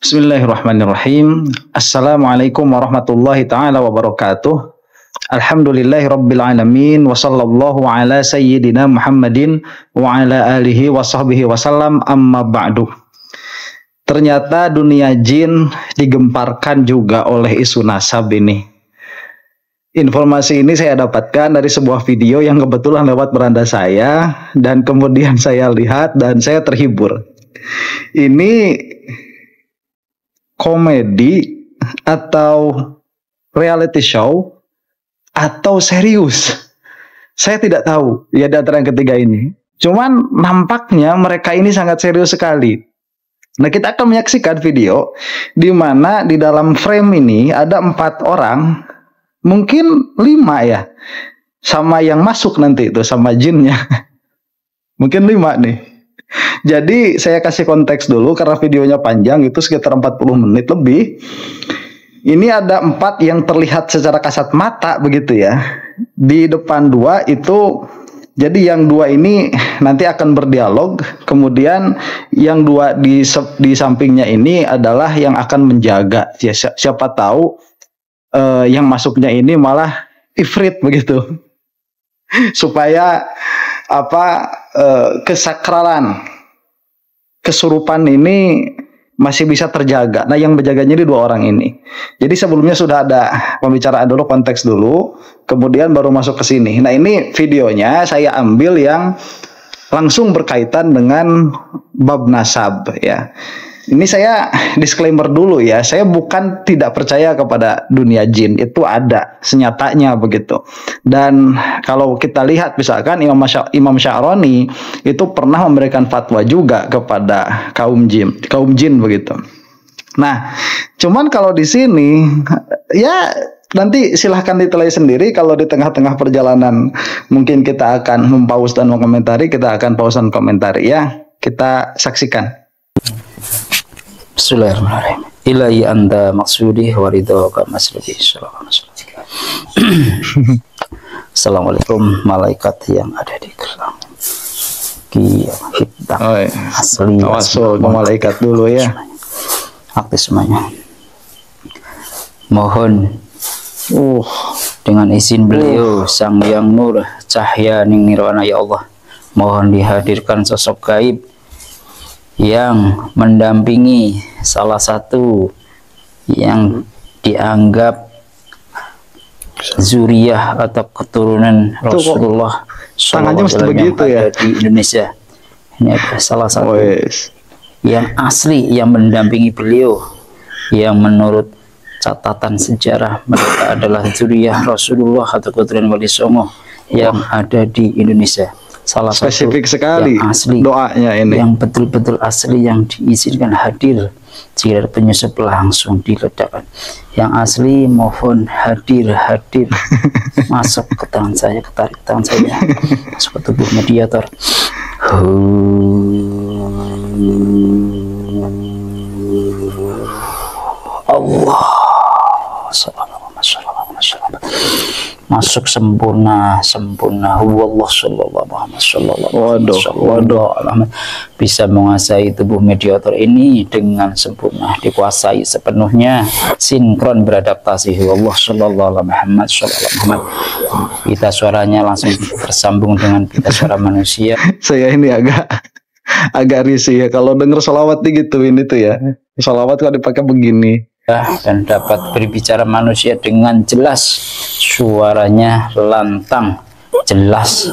Bismillahirrahmanirrahim. Assalamualaikum warahmatullahi ta'ala wabarakatuh. Alhamdulillahi rabbil alamin. Wa sallallahu ala sayyidina Muhammadin wa ala alihi wa sahbihi wasallam, amma ba'du. Ternyata dunia jin digemparkan juga oleh isu nasab ini. Informasi ini saya dapatkan dari sebuah video yang kebetulan lewat beranda saya, dan kemudian saya lihat dan saya terhibur. Ini komedi atau reality show atau serius, saya tidak tahu ya di antara yang ketiga ini. Cuman nampaknya mereka ini sangat serius sekali. Nah, kita akan menyaksikan video di mana di dalam frame ini ada 4 orang, mungkin 5 ya, sama yang masuk nanti itu sama jinnya. Mungkin 5 nih. Jadi saya kasih konteks dulu karena videonya panjang, itu sekitar 40 menit lebih. Ini ada 4 yang terlihat secara kasat mata begitu ya. Di depan 2 itu, jadi yang 2 ini nanti akan berdialog. Kemudian yang 2 di sampingnya ini adalah yang akan menjaga. Ya, siapa tahu yang masuknya ini malah ifrit begitu. Supaya kesakralan, kesurupan ini masih bisa terjaga. Nah, yang menjaganya ini 2 orang ini. Jadi sebelumnya sudah ada pembicaraan dulu, konteks dulu, kemudian baru masuk ke sini. Nah, ini videonya saya ambil yang langsung berkaitan dengan bab nasab ya. Ini saya disclaimer dulu ya, saya bukan tidak percaya kepada dunia jin, itu ada senyatanya begitu. Dan kalau kita lihat misalkan Imam Sya'rani itu pernah memberikan fatwa juga kepada kaum jin begitu. Nah, cuman kalau di sini ya nanti silahkan ditelai sendiri. Kalau di tengah-tengah perjalanan mungkin kita akan mempaus dan mengomentari, kita akan paus dan komentari ya. Kita saksikan. Bismillahirrahmanirrahim. Ilahi anta maksudi wa ridhoka maslubi. Assalamualaikum malaikat yang ada di gerbang. Kita asli tawasul ke malaikat dulu ya. Aktif semuanya. Mohon dengan izin beliau Sang Yang Nur Cahya Ning Nirwana, ya Allah, mohon dihadirkan sosok gaib yang mendampingi salah satu yang dianggap zuriyah atau keturunan Rasulullah SAW yang ada di Indonesia. Ini adalah salah satu yang asli yang mendampingi beliau, yang menurut catatan sejarah mereka adalah zuriyah Rasulullah atau keturunan Wali Songo yang ada di Indonesia. Salah spesifik satu sekali yang asli doanya ini, yang betul-betul asli, yang diizinkan hadir jika ada penyusup langsung diledakkan. Yang asli mohon hadir masuk ke tangan saya, ketarik tangan saya, masuk ke tubuh mediator. Allah masuk sempurna Allah sallallahu alaihi wasallam bisa menguasai tubuh mediator ini dengan sempurna, dikuasai sepenuhnya, sinkron beradaptasi. Allah sallallahu alaihi Muhammad sallallahu alaihi Muhammad. Kita suaranya langsung tersambung dengan kita suara manusia. Saya ini agak risih ya kalau dengar sholawat digituin itu ya. Sholawat kok dipakai begini. Dan dapat berbicara manusia dengan jelas, suaranya lantang, jelas.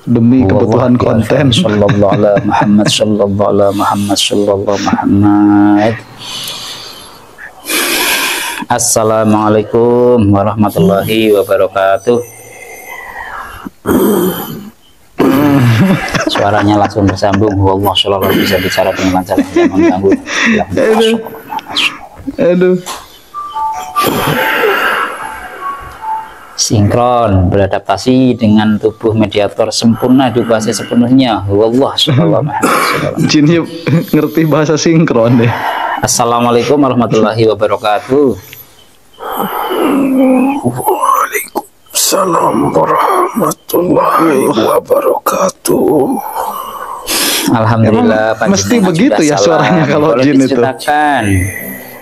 Demi kebutuhan konten. Sallallahu alaihi Muhammad sallallahu alaihi Muhammad sallallahu Muhammad. Assalamualaikum warahmatullahi wabarakatuh. Suaranya langsung bersambung. Allah shallallahu bisa bicara dengan lancar, tidak mengganggu. Aduh. Sinkron beradaptasi dengan tubuh mediator, sempurna dikuasai sepenuhnya. Allah subhanahu. Jinnya ngerti bahasa sinkron deh. Assalamualaikum warahmatullahi wabarakatuh. Waalaikumsalam warahmatullahi wabarakatuh. Alhamdulillah. Mesti begitu ya suaranya kalau boleh jin itu. Diceritakan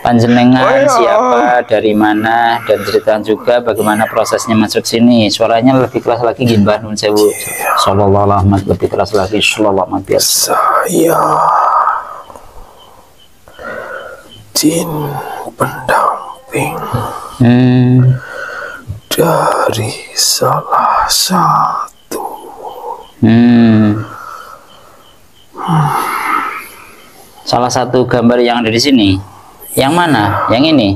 panjenengan siapa, dari mana, dan ceritakan juga bagaimana prosesnya masuk sini. Suaranya lebih keras lagi, Gimbah Nun Sewu. Sallallahu alaihi wasallam, lebih keras lagi. Sallallahu alaihi wasallam. Saya jin pendamping dari salah satu salah satu gambar yang ada di sini. Yang mana? Yang ini?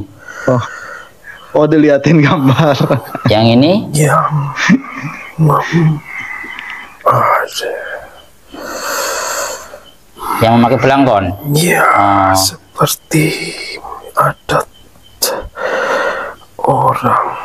Oh, diliatin gambar. Yang ini? yang ada. Yang memakai belangkon? Ya, seperti adat orang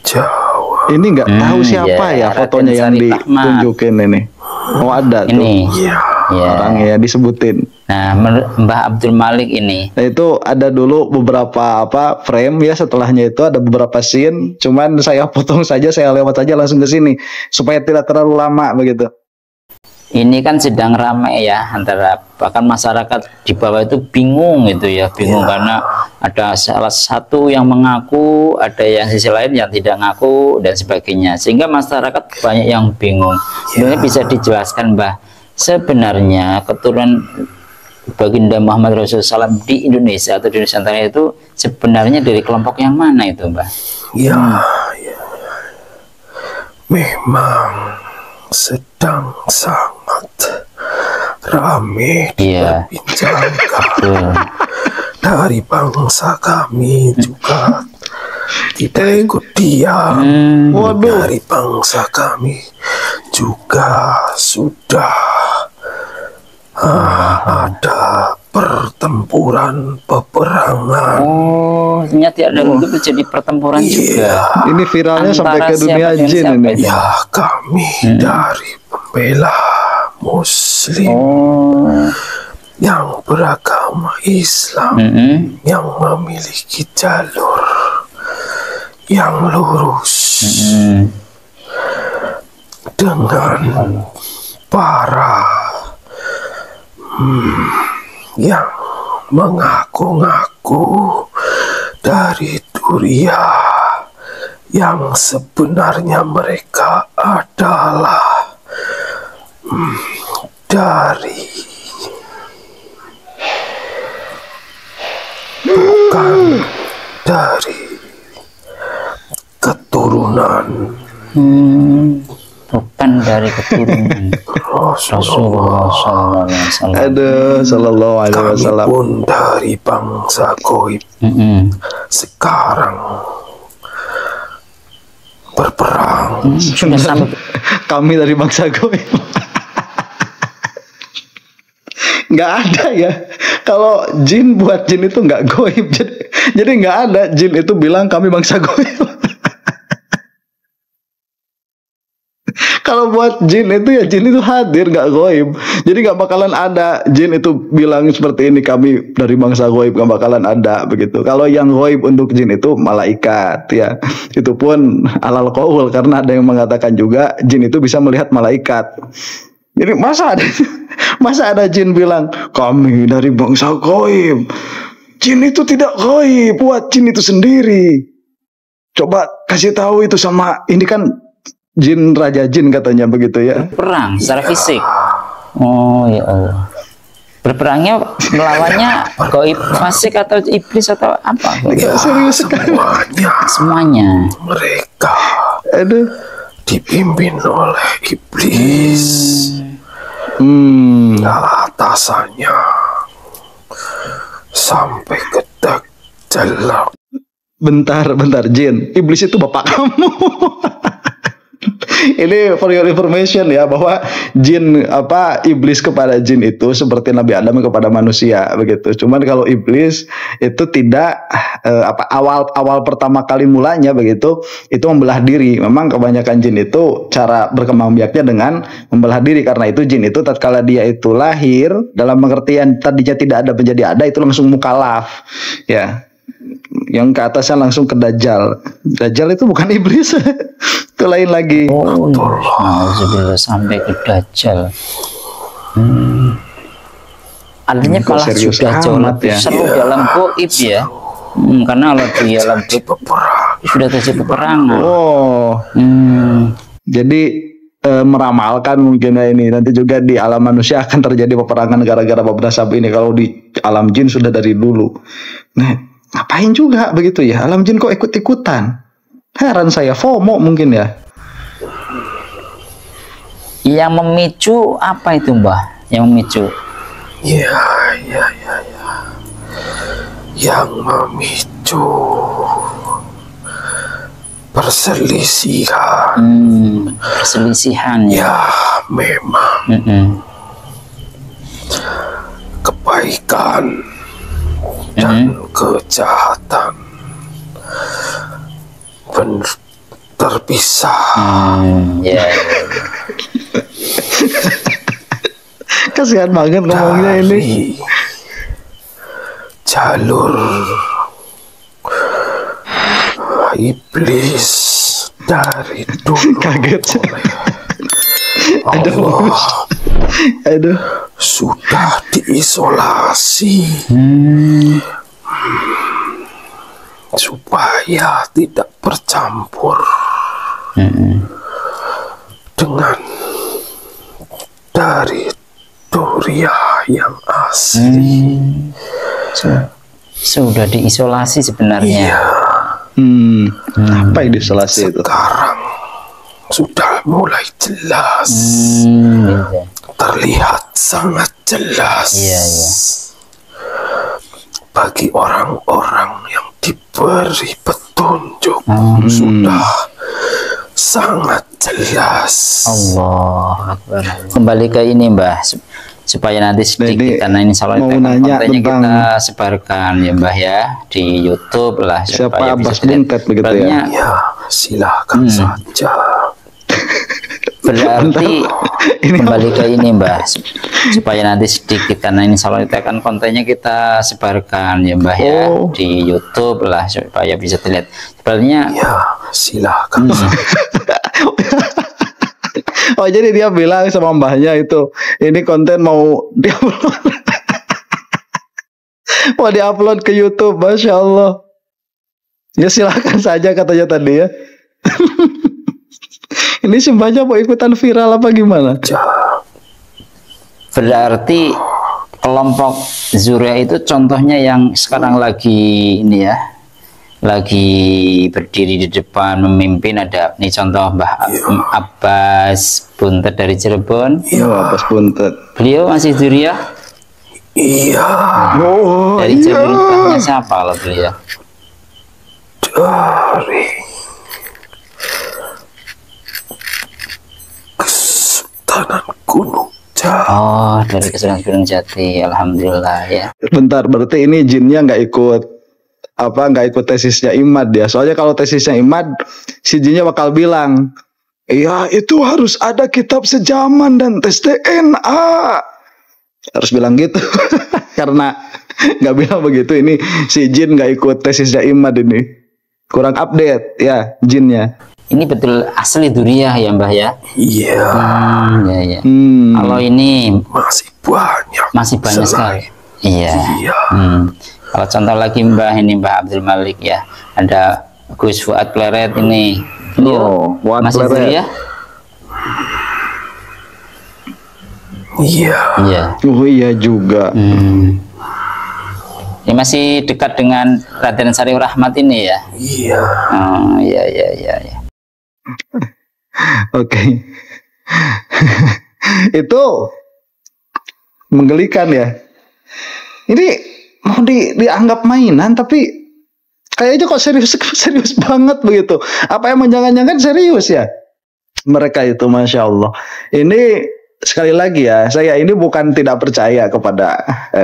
Jawa. Ini nggak tahu siapa ya fotonya yang ditunjukin ini. Oh, ada ini. Tuh. Ya. Orangnya disebutin. Nah, Mbah Abdul Malik ini. Nah, itu ada dulu beberapa frame ya, setelahnya itu ada beberapa scene, cuman saya potong saja, saya lewat saja langsung ke sini supaya tidak terlalu lama begitu. Ini kan sedang ramai ya, antara bahkan masyarakat di bawah itu bingung gitu ya, bingung karena ada salah satu yang mengaku, ada yang sisi lain yang tidak ngaku dan sebagainya, sehingga masyarakat banyak yang bingung. Sebenarnya bisa dijelaskan, Mbah, sebenarnya keturunan Baginda Muhammad Rasulullah SAW di Indonesia atau di Nusantara itu sebenarnya dari kelompok yang mana itu, Mbak? Ya. Memang sedang sangat ramai diperbincangkan. Dari bangsa kami juga tidak ikut diam. Dari bangsa kami juga sudah ada pertempuran, peperangan. Oh, ternyata ada itu terjadi pertempuran juga. Ini viralnya sampai ke dunia jin ini. Ya, kami dari pembela Muslim yang beragama Islam, yang memiliki jalur yang lurus dengan para yang mengaku-ngaku dari Duria, yang sebenarnya mereka adalah bukan dari keturunan bukan dari keturunan Rasulullah SAW. Aduh, Sallallahu Alaihi Wasallam. Kami pun dari bangsa goib. Sekarang berperang. Sudah sampai. Kami dari bangsa goib. Nggak ada ya. Kalau jin buat jin itu nggak goib. Jadi nggak ada jin itu bilang kami bangsa goib. Kalau buat jin itu ya jin itu hadir, nggak goib. Jadi nggak bakalan ada jin itu bilang seperti ini, kami dari bangsa goib, nggak bakalan ada begitu. Kalau yang goib untuk jin itu malaikat ya. Itu pun alal qaul, karena ada yang mengatakan juga jin itu bisa melihat malaikat. Jadi masa ada jin bilang kami dari bangsa goib. Jin itu tidak goib, buat jin itu sendiri. Coba kasih tahu itu sama ini kan jin, raja jin katanya begitu ya. Perang secara fisik. Oh ya Allah. Berperangnya melawannya goib fasik atau iblis atau apa? Ya, serius sekali. Semuanya. Mereka dipimpin oleh iblis. Atasannya sampai ke Dajjal. Bentar jin. Iblis itu bapak kamu. Ini for your information ya, bahwa jin iblis kepada jin itu seperti Nabi Adam kepada manusia begitu. Cuman kalau iblis itu tidak awal pertama kali mulanya begitu, itu membelah diri. Memang kebanyakan jin itu cara berkembang biaknya dengan membelah diri, karena itu jin itu tatkala dia itu lahir dalam pengertian tadinya tidak ada menjadi ada, itu langsung mukalaf ya. Yang ke atasnya langsung ke Dajjal. Dajjal itu bukan iblis. Itu lain lagi. Sampai ke Dajjal. Artinya Kok malah serius sudah jauh amat lebih ya? seru dalam goib ya. Karena kalau di alam Terjadi goib peperangan. sudah terjadi peperangan. Oh, jadi meramalkan mungkin ya ini nanti juga di alam manusia akan terjadi peperangan gara-gara bab nasab ini. Kalau di alam jin sudah dari dulu. Nah, ngapain juga begitu ya? Alam jin kok ikut-ikutan? Heran saya, FOMO mungkin ya. Yang memicu apa itu Mbah? Yang memicu? Ya. Yang memicu perselisihan. Perselisihan ya. Ya, memang kebaikan dan kejahatan terpisah. Ya. Kasihan banget ngomongnya ini. Dari jalur iblis dari dulu Kaget. Allah Aduh. sudah diisolasi supaya tidak bercampur dengan dari Duriah yang asli. Sudah diisolasi sebenarnya. Iya, Apa yang diisolasi itu? sekarang sudah mulai jelas, Gitu. terlihat sangat jelas Iya, iya. bagi orang-orang yang diberi petunjuk. Sudah sangat jelas. Allah Akbar. Kembali ke ini Mbah, supaya nanti sedikit Jadi, karena ini salah mau nanya kontennya tentang- kita sebarkan ya Mbah ya di YouTube lah. Siapa supaya bisa Abbas dilihat. Buntet begitu ya? Sebenarnya Ya, silakan saja. berarti Ini kembali ke ini Mbah, supaya nanti sedikit karena ini salah kan kontennya kita sebarkan ya Mbah ya Oh. di YouTube lah supaya bisa dilihat. Sebenarnya Ya, silakan saja. Oh, jadi dia bilang sama mbahnya itu, ini konten mau diupload. Mau diupload ke YouTube, Masya Allah. Ya silakan saja katanya tadi ya. Ini si mbahnya mau ikutan viral apa gimana? berarti kelompok Zuria itu contohnya yang sekarang lagi ini ya, lagi berdiri di depan memimpin. Ada nih contoh Mbah Abbas Buntet dari Cirebon. Ya, Abbas Buntet. Beliau masih Zuria. Iya, Oh, Dari jalur entahnya siapa kalau beliau? dari Kesultanan Gunung Jati. Oh, dari Kesultanan Gunung Jati. Alhamdulillah ya. bentar, berarti ini jinnya nggak ikut tesisnya Imad ya. Soalnya kalau tesisnya Imad, si jinnya bakal bilang, iya itu harus ada kitab sejaman dan tes DNA. Harus bilang gitu. Karena nggak bilang begitu, ini si jin nggak ikut tesisnya Imad ini. Kurang update ya jinnya. Ini betul asli Duriah ya Mbah ya? Iya, Ya, ya. Kalau Kalau ini masih banyak. masih banyak sekali. Iya. Iya, Kalau contoh lagi Mbah ini Mbah Abdul Malik ya. Ada Gus Fuad Pleret ini. Beliau Fuad masih Pleret. Duriah? iya, Iya. oh iya juga. Ini masih dekat dengan Raden Sari Rahmat ini ya? iya. Oh, iya, iya, iya, iya. Oke. Itu menggelikan ya. Ini mau dianggap mainan tapi kayaknya kok serius banget begitu. Apa emang jangan-jangan serius ya? Mereka itu Masya Allah. Ini sekali lagi ya, saya ini bukan tidak percaya kepada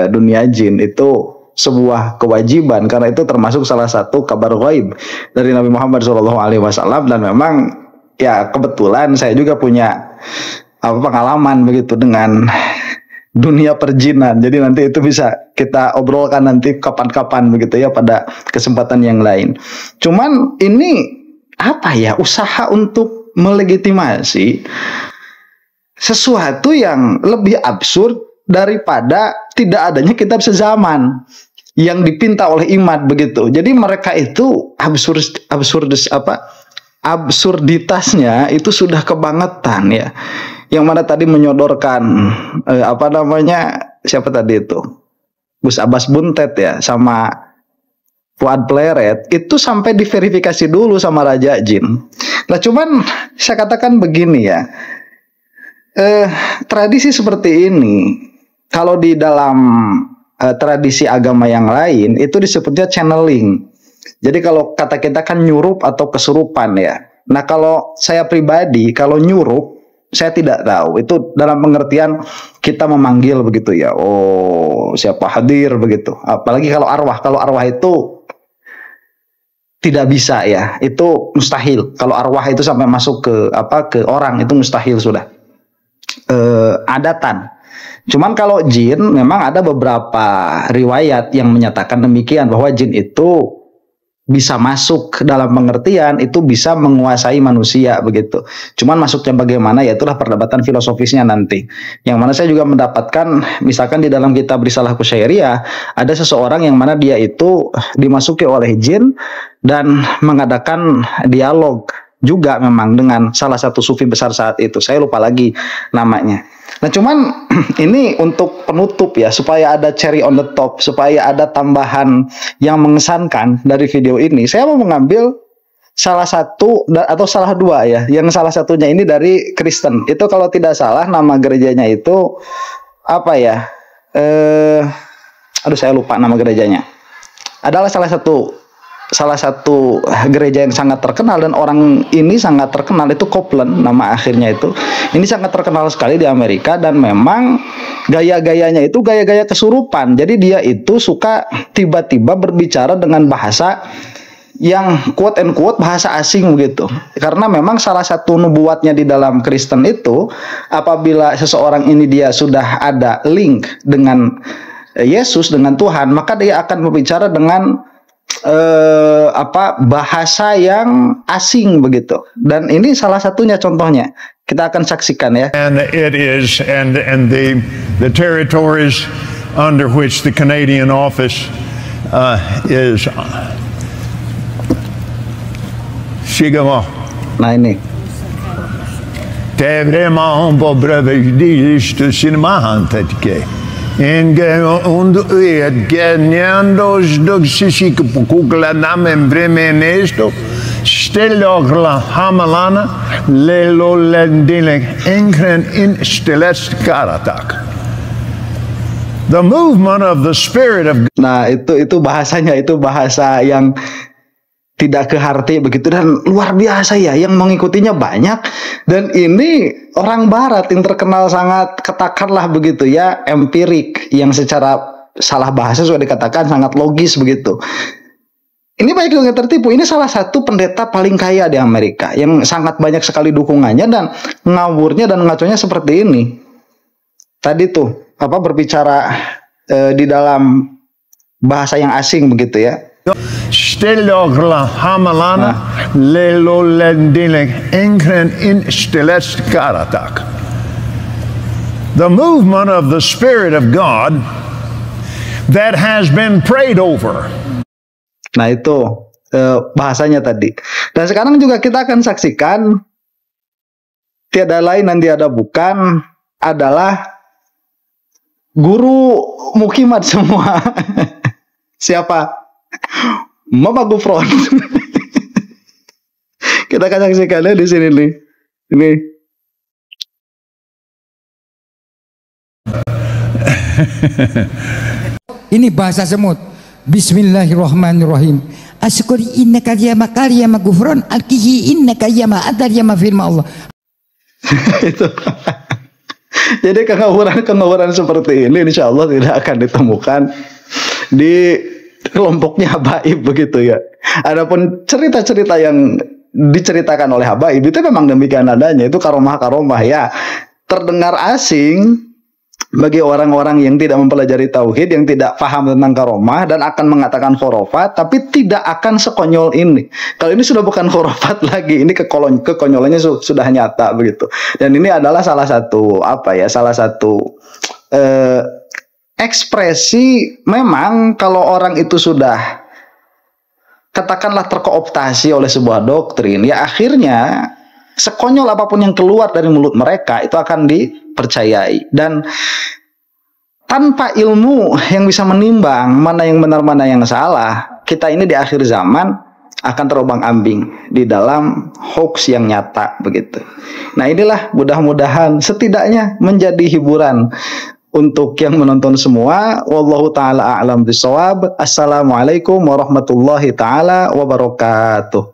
dunia jin. Itu sebuah kewajiban karena itu termasuk salah satu kabar ghaib dari Nabi Muhammad SAW. Dan memang ya kebetulan saya juga punya pengalaman begitu dengan dunia perjinan. Jadi nanti itu bisa kita obrolkan nanti kapan-kapan begitu ya, pada kesempatan yang lain. Cuman ini apa ya, usaha untuk melegitimasi sesuatu yang lebih absurd daripada tidak adanya kitab sezaman yang dipinta oleh imat begitu. Jadi mereka itu absurditasnya itu sudah kebangetan ya. Yang mana tadi menyodorkan siapa tadi itu? Gus Abbas Buntet ya sama Fuad Pleret itu sampai diverifikasi dulu sama Raja Jin. Nah cuman saya katakan begini ya, tradisi seperti ini kalau di dalam tradisi agama yang lain itu disebutnya channeling. Jadi kalau kata kita kan nyurup atau kesurupan ya. Nah kalau saya pribadi kalau nyurup saya tidak tahu itu dalam pengertian kita memanggil begitu ya. Oh siapa hadir begitu. Apalagi kalau arwah itu tidak bisa ya, itu mustahil. Kalau arwah itu sampai masuk ke orang itu mustahil sudah. Adatan. Cuman kalau jin memang ada beberapa riwayat yang menyatakan demikian bahwa jin itu bisa masuk dalam pengertian itu bisa menguasai manusia begitu. Cuman masuknya bagaimana ya itulah perdebatan filosofisnya nanti. Yang mana saya juga mendapatkan misalkan di dalam kitab Risalah Kusyairiyah ada seseorang yang mana dia itu dimasuki oleh jin dan mengadakan dialog juga memang dengan salah satu sufi besar saat itu. Saya lupa lagi namanya. Nah cuman ini untuk penutup ya supaya ada cherry on the top, supaya ada tambahan yang mengesankan dari video ini. Saya mau mengambil salah satu atau salah dua ya. Yang salah satunya ini dari Kristen. Itu kalau tidak salah nama gerejanya itu apa ya? Saya lupa nama gerejanya. Adalah salah satu gereja yang sangat terkenal dan orang ini sangat terkenal itu Copeland nama akhirnya itu. Ini sangat terkenal sekali di Amerika dan memang gaya-gayanya itu gaya-gaya kesurupan. Jadi dia itu suka tiba-tiba berbicara dengan bahasa yang quote and quote bahasa asing begitu. Karena memang salah satu nubuatnya di dalam Kristen itu apabila seseorang ini dia sudah ada link dengan Yesus dengan Tuhan, maka dia akan berbicara dengan bahasa yang asing begitu. Dan ini salah satunya contohnya. Kita akan saksikan ya. And it is and the territories under which the Canadian office is Sigama. Nah ini. Tevrema on på brödvis till sin man tätke. Und genyandos doxisik pukula namen bremenesto stellogla hamalana lelo lendile enkren in stelest karatak. The movement of the spirit of. Nah itu bahasanya itu bahasa yang tidak keharti begitu dan luar biasa ya, yang mengikutinya banyak. Dan ini orang barat yang terkenal sangat katakanlah begitu ya, empirik, yang secara salah bahasa sudah dikatakan sangat logis begitu. Ini banyak yang tertipu. Ini salah satu pendeta paling kaya di Amerika yang sangat banyak sekali dukungannya dan ngawurnya dan ngaconya seperti ini. Tadi tuh berbicara di dalam bahasa yang asing begitu ya. Stellogla hamalana lelo lendile enkren in stelest karatak. The movement of the Spirit of God that has been prayed over. Nah itu bahasanya tadi. Dan sekarang juga kita akan saksikan tiada lain dan tiada bukan adalah guru mukimat semua. Siapa? Mama Gufron. Kita akan saksikannya di sini nih. Ini. Ini bahasa semut. Bismillahirrahmanirrahim. Asyukuri innaka ya makariya magufron alkihi innaka ya ma'adar ya mafirma Allah. Itu. Jadi kengawuran seperti ini insya Allah tidak akan ditemukan di kelompoknya habaib begitu ya. Adapun cerita-cerita yang diceritakan oleh habaib itu memang demikian adanya, itu karomah-karomah ya. Terdengar asing bagi orang-orang yang tidak mempelajari tauhid, yang tidak paham tentang karomah dan akan mengatakan khurafat, tapi tidak akan sekonyol ini. Kalau ini sudah bukan khurafat lagi, ini kekonyolannya sudah nyata begitu. Dan ini adalah salah satu ekspresi, memang kalau orang itu sudah katakanlah terkooptasi oleh sebuah doktrin, ya akhirnya sekonyol apapun yang keluar dari mulut mereka itu akan dipercayai. Dan tanpa ilmu yang bisa menimbang mana yang benar mana yang salah, kita ini di akhir zaman akan terombang-ambing di dalam hoax yang nyata begitu. Nah, inilah mudah-mudahan setidaknya menjadi hiburan untuk yang menonton semua. Wallahu ta'ala a'lam bishawab. Assalamualaikum warahmatullahi ta'ala wabarakatuh.